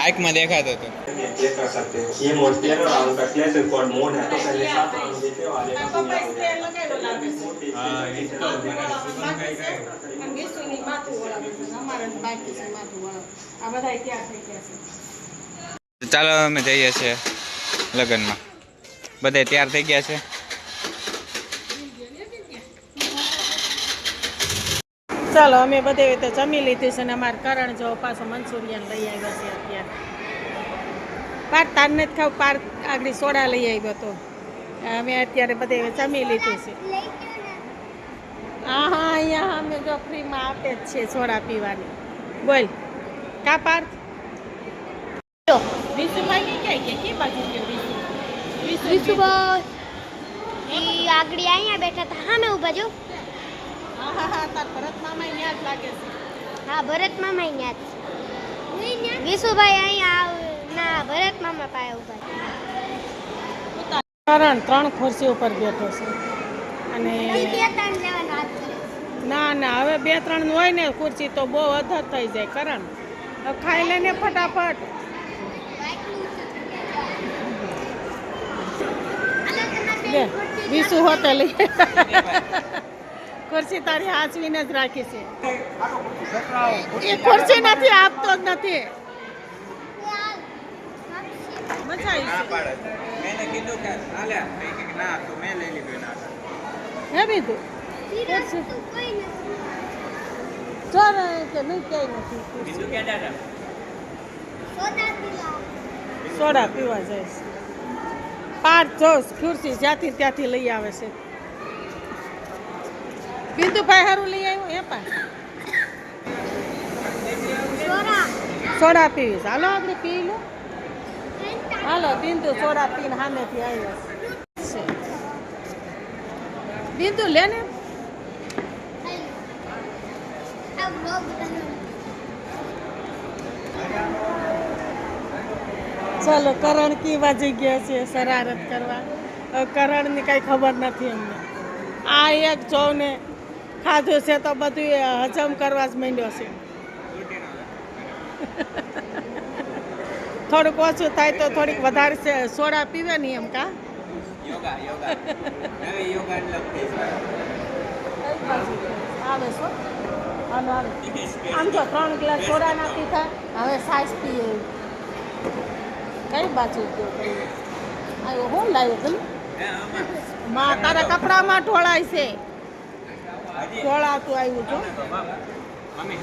आँख में देखा तो चेक कर सकते हो ये मोड पे ना उनका क्लेश रिकॉर्ड मोड है तो पहले 7 राउंड जीते वाले का पूरा हो जाएगा। हाँ इसको ચાલો અમે જઈએ છીએ લગ્નમાં. બધે તૈયાર થઈ ગયા છે. ચાલો અમે બધે તો જમી લીધી છે ને અમારે કરણ જો પાછો મંચુરિયન લઈ આવ્યા છે અત્યારે. પાર તાર નથી ખાવ, પાર આગળ સોડા લઈ આવ્યો હતો. અમે અત્યારે બધે જમી લીધું છે. હા હા અહીંયા અમે જો ફ્રીમાં આપે જ છે સોડા પીવાની. બોલ કા પાર્થ વિશુભાઈ ક્યાં કે બાજુ વિશુભાઈ આગળ અહીંયા બેઠા હતા. હા મેં ઉભા જો. હા હા હા તાર ભરત મામા ન્યા જ લાગે છે. હા ભરત મામા ન્યા જ. વિશુભાઈ અહીંયા ના ભરત મામા પાસે ઉભા. કરણ 3 ખુરશી ઉપર બેઠો છે અને ના ના હવે 2-3 હોય ને ખુરશી તો બહુ અધર થઈ જાય. કરણ ખાઈ લેને ફટાફટ. લે વિશુ હોટલ ખુરશી તારી હાચવીને જ રાખી છે. એ ખુરશી નથી આપતો જ નથી. મજા આવી मैंने કીધું કે આલે કે ના તો મેં લઈ લીધું ના હે બીજું ચોર કે નહીં ક્યાંય નથી. બીજું કે દાદા સોડા પીવા જાય છે. પાર્થ જોશ ખુરશી જ્યાંથી ત્યાંથી લઈ આવે છે. બિંદુભાઈ હારું લઈ આવ્યો એ પણ સોડા પીવીશ. હાલો આપણે પી લો. હાલો બિંદુ સોડા પીને સામેથી આવ્યા છે. બિંદુ લે ને. ચાલો કરણ કેવા જગ્યા છે શરારત કરવા. કરણની કઈ ખબર નથી અમને. આ એક જોઉં ને ખાધું છે તો બધું હજમ કરવા જ માંડ્યો છે. થોડુંક ઓછું થાય તો થોડીક વધારે સોડા પીવે ને એમ કા. યોગા યોગા હવે યોગા આવે છો હાલો હાલો. આમ તો 3 ગ્લાસ સોડા ના પીધા હવે સાઈઝ પીએ. કઈ બાજુ ગયો આવ્યો હું લાવ્યો તમે માં તારા કપડામાં ઢોળાય છે. ઢોળાતું આવ્યું છો. મમ્મી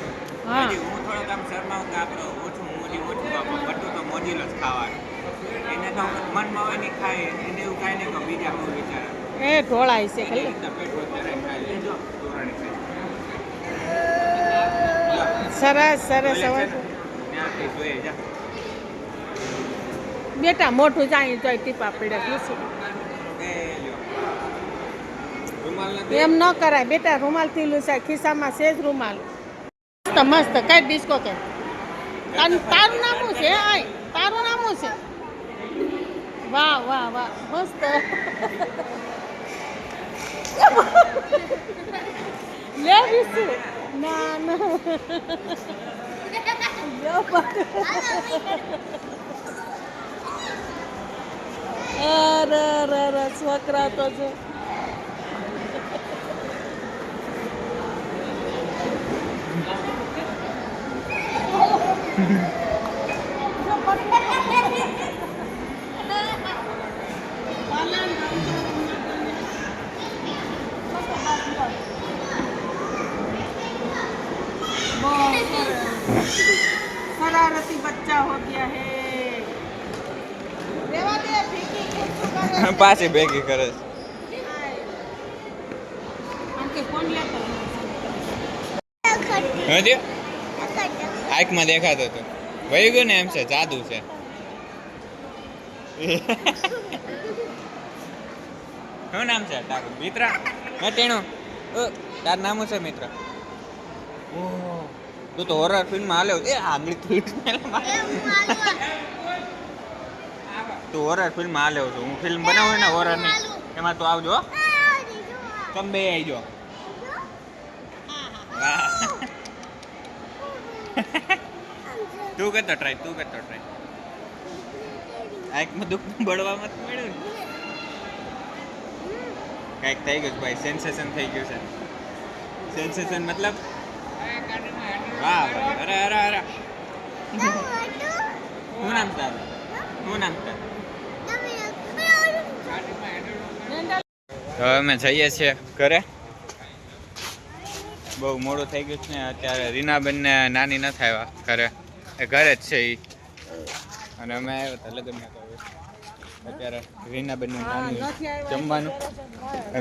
હા હું થોડો કામ શર્માવું કે આપણો ઓછું મોટું બટું તો મોજીલો જ ખાવાનું. એને તો મનમાં હોય ને ખાય એને એવું કાંઈ નહીં કે બીજા બહુ વિચારે એ ઢોળાય છે ખાલી. પેટ વધારે ખાઈ લેજો તોરાણી સરસ સરસ હવે ત્યાંથી જોઈએ જા બેટા મોઢું જાય તો ટીપા પડ્યા શું. એ લ્યો રૂમાલ નથી એમ ન કરાય બેટા. રૂમાલથી લૂસાય ખિસ્સામાં સેજ રૂમાલ. મસ્ત મસ્ત કઈ ડિસ્કો કે તારું નામું છે. આય તારું નામું છે. વાહ વાહ વાહ મસ્ત. લે વિશુ ના ના અરે છોકરા તો જો शरारती बच्चा हो गया है. रेवा दे भीगी પાછી ભેગી કરે છે. આંકે ફોન લેતો હજી આંખમાં દેખાતો હતો. વહી ગયો ને એમ છે જાદુ છે. શું નામ છે તારું? મિત્ર ટેણો તારું નામ છે મિત્ર. ઓહ તું તો હોરર ફિલ્મમાં હાલ્યો. એ આગળ તું હોરર ફિલ્મમાં હાલ્યો છું. હું ફિલ્મ બનાવું ને હોરરની એમાં તું આવજો. તમે બે આવજો. તું કરતો ટ્રાય આંખમાં દુઃખ બળવામાં તો મળ્યું ને કાંઈક થઈ ગયું છે ભાઈ સેન્સેશન થઈ ગયું છે સેન્સેશન મતલબ વાહ ભાઈ અરે અરે અરે શું નામ તારું હવે અમે જઈએ છીએ ઘરે બહુ મોડું થઈ ગયું છે ને અત્યારે રીનાબેન ને નાની નથી આવ્યા ઘરે એ ઘરે જ છે એ અને અમે આવ્યા હતા લગ્ન અત્યારે રીનાબેન નું નાની જમવાનું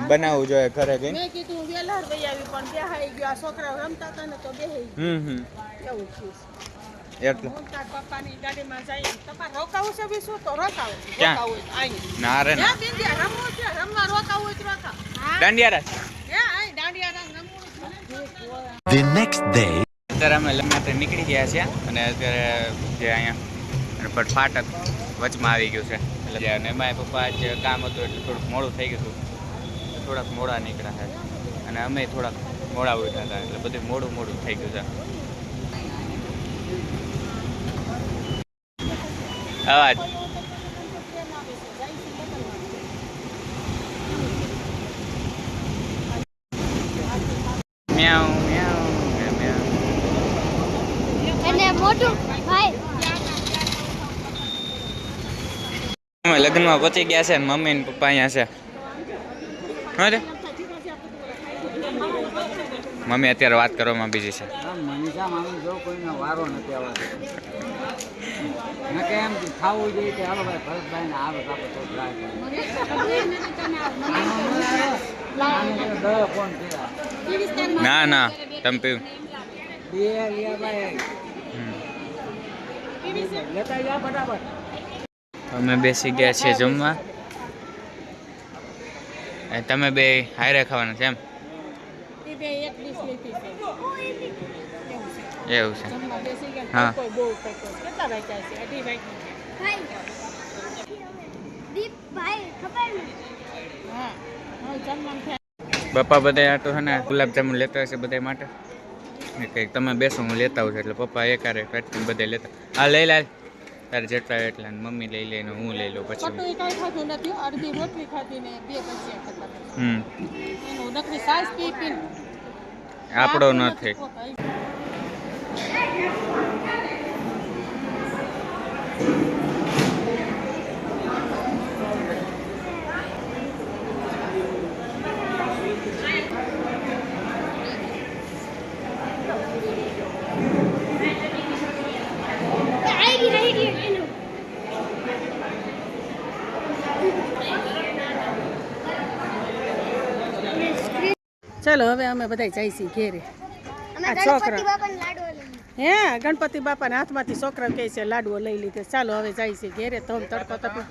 બનાવવું જોઈએ ઘરે ગઈ મેં કીધું વેલા વહી આવી પણ બેહાઈ ગયો છોકરાઓ રમતા હતા ને તો બેહાઈ એવું થયું એટલે હું તાર પપ્પાની ગાડીમાં જઈએ તમારે રોકાવું છે બી શું તો રોકાવું ક્યાં? અહીં ના રે ના જ્યાં બિંદિયા રમવું છે રમવા રોકાવું હોય તો રોકાવ દાંડિયા રાસ હે અહીં દાંડિયા રમવું The next day. અત્યારે અમે લગ્નથી નીકળી ગયા છીએ અને અત્યારે જે અહીંયા પર ફાટક વચમાં આવી ગયું છે એટલે અને એમાં પપ્પા જે કામ હતું એટલે થોડુંક મોડું થઈ ગયું હતું થોડાક મોડા નીકળ્યા છે અને અમે થોડાક મોડા ઉઠ્યા હતા એટલે બધું મોડું થઈ ગયું છે અવાજ મ્યાઉ મ્યાઉ મ્યાઉ અને મોટું ભાઈ અમે લગ્નમાં પહોંચી ગયા છે ને મમ્મી ને પપ્પા અહીંયા છે હા રે મમ્મી અત્યારે વાત કરવામાં બીજી છે મનીષા મામી જો કોઈનો વારો નથી આવતો ન કે એમ ખાવું જોઈએ કે હાલો ભાઈ ભરતભાઈ ને આવે આપણે તો ટ્રાય કરીએ ફોન કર્યા ના ના તમે પીવું બે લિયા ભાઈ લેતા જા ફટાફટ અમે બેસી ગયા છીએ જમવા તમે બે હારે ખાવાના છે એમ એ બે એક ડીશ લીધી છે એવું છે જમવા બેસી ગયા હા. કોઈ બહુ ખાતો કેટલા વાગ્યા છે અઢી વાગ્યા ભાઈ દીપ ભાઈ ખબર ને હા હવે જમવાનું થાય પપ્પા બધા આટો છે ને ગુલાબજાંબુ લેતા હશે બધા માટે ને કંઈક તમે બેસો હું લેતા આવું છું એટલે પપ્પા એકારે કાઢીને બધા લેતા હા લઈ લે તારે જેટલા એટલા ને મમ્મી લઈ લઈને હું લઈ લઉં પછી ખોટું એ કાંઈ ખાધું નથી અડધી રોટલી ખાધી ને બે ભજીયા ખાતા હમ એનું નકરી સાસ પી પીને આપણો નથી આઈડી એનું ચાલો હવે અમે બધા જઈશું ઘેરે અમે આ ગણપતિ છોકરા. બાપાને લાડવો લઈએ હે ગણપતિ બાપાના હાથમાંથી છોકરા કહે છે લાડવો લઈ લીધે ચાલો હવે જાય છે ઘેરે તો તડકો તપી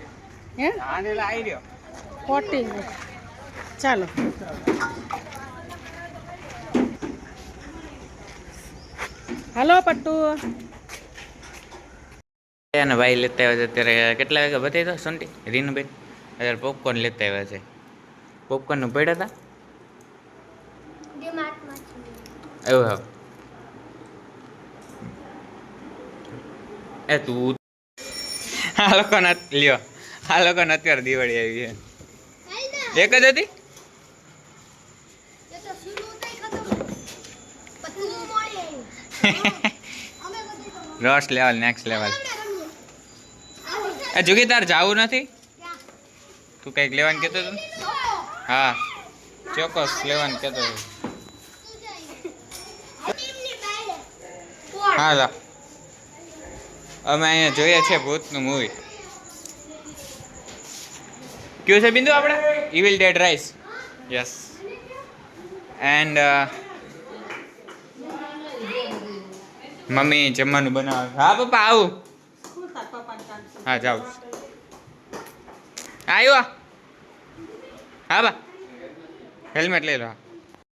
હે આવી રહ્યો ખોટી ચાલો હાલો પટ્ટુ અને ભાઈ લેતા આવ્યા છે અત્યારે કેટલા વાગ્યા બતાવી દો સંટી રીનુબેન અત્યારે પોપકોર્ન લેતા આવ્યા છે પોપકોર્નનું પડ્યા હતા ડીમાર્ટમાં એવું હા એ તું આ લોકોને લ્યો આ લોકોને અત્યારે દિવાળી આવી છે એક જ હતી એ તો શરૂ થઈ ખતમ પછી હું મળી આવ્યું અમે બધું રસ લેવલ નેક્સ્ટ લેવલ એ જુગી તાર જાવું નથી તું કંઈક લેવાનું કહેતો હતો ને? હા ચોક્કસ લેવાનું કહેતો હતો હા લા અમે અહીંયા જોઈએ છીએ ભૂતનું મૂવી કયું છે બિંદુ આપણે evil dead rice yes and mummy જમવાનું બનાવે હા પપ્પા આવું હા જાઉં આવ્યો હા બા હેલ્મેટ લઈ લો હા